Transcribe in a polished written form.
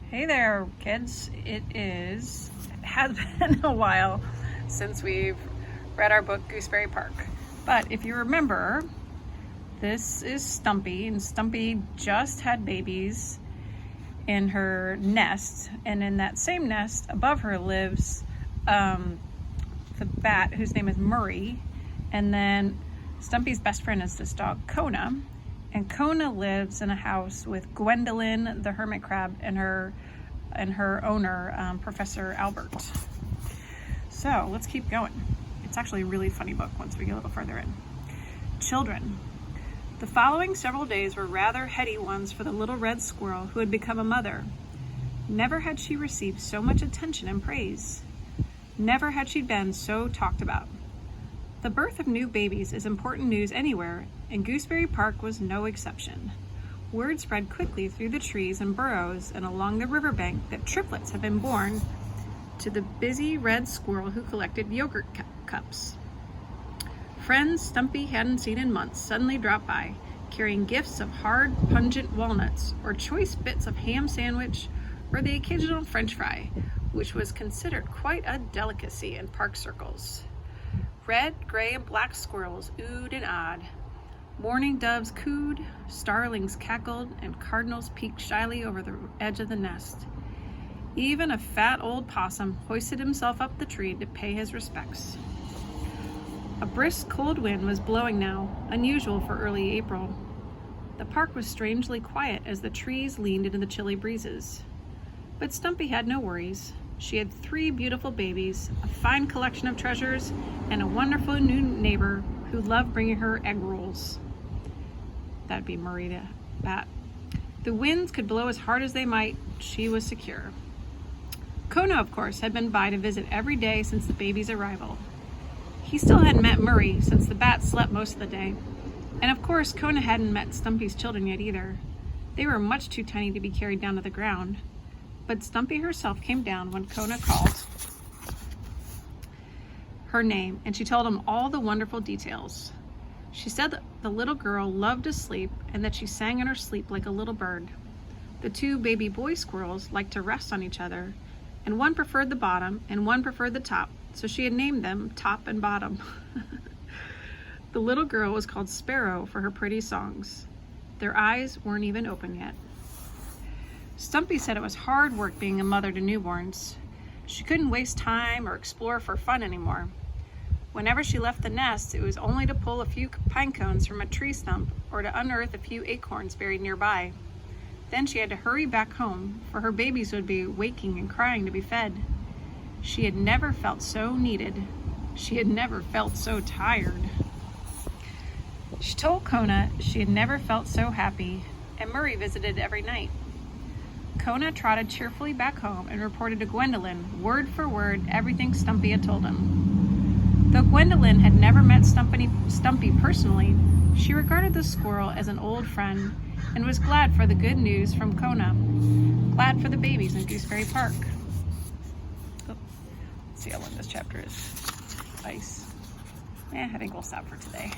Hey there, kids. Has been a while since we've read our book, Gooseberry Park. But if you remember, this is Stumpy, and Stumpy just had babies in her nest. And in that same nest above her lives the bat, whose name is Murray. And then Stumpy's best friend is this dog, Kona. And Kona lives in a house with Gwendolyn, the hermit crab, and her owner, Professor Albert. So let's keep going. It's actually a really funny book once we get a little further in. Children. The following several days were rather heady ones for the little red squirrel who had become a mother. Never had she received so much attention and praise. Never had she been so talked about. The birth of new babies is important news anywhere, and Gooseberry Park was no exception. Word spread quickly through the trees and burrows and along the riverbank that triplets had been born to the busy red squirrel who collected yogurt cups. Friends Stumpy hadn't seen in months suddenly dropped by, carrying gifts of hard, pungent walnuts or choice bits of ham sandwich or the occasional French fry, which was considered quite a delicacy in park circles. Red, gray, and black squirrels oohed and awed. Mourning doves cooed, starlings cackled, and cardinals peeked shyly over the edge of the nest. Even a fat old possum hoisted himself up the tree to pay his respects. A brisk cold wind was blowing now, unusual for early April. The park was strangely quiet as the trees leaned into the chilly breezes. But Stumpy had no worries. She had 3 beautiful babies, a fine collection of treasures, and a wonderful new neighbor who loved bringing her egg rolls. That'd be Murray the bat. The winds could blow as hard as they might, she was secure. Kona, of course, had been by to visit every day since the baby's arrival. He still hadn't met Murray since the bat slept most of the day. And of course, Kona hadn't met Stumpy's children yet either. They were much too tiny to be carried down to the ground. But Stumpy herself came down when Kona called her name, and she told him all the wonderful details. She said that the little girl loved to sleep and that she sang in her sleep like a little bird. The 2 baby boy squirrels liked to rest on each other, and one preferred the bottom and one preferred the top, so she had named them Top and Bottom. The little girl was called Sparrow for her pretty songs. Their eyes weren't even open yet. Stumpy said it was hard work being a mother to newborns. She couldn't waste time or explore for fun anymore. Whenever she left the nest, it was only to pull a few pine cones from a tree stump or to unearth a few acorns buried nearby. Then she had to hurry back home, for her babies would be waking and crying to be fed. She had never felt so needed. She had never felt so tired. She told Kona she had never felt so happy, and Murray visited every night. Kona trotted cheerfully back home and reported to Gwendolyn, word for word, everything Stumpy had told him. Though Gwendolyn had never met Stumpy personally, she regarded the squirrel as an old friend and was glad for the good news from Kona, glad for the babies in Gooseberry Park. Let's see how long this chapter is. Ice. I think we'll stop for today.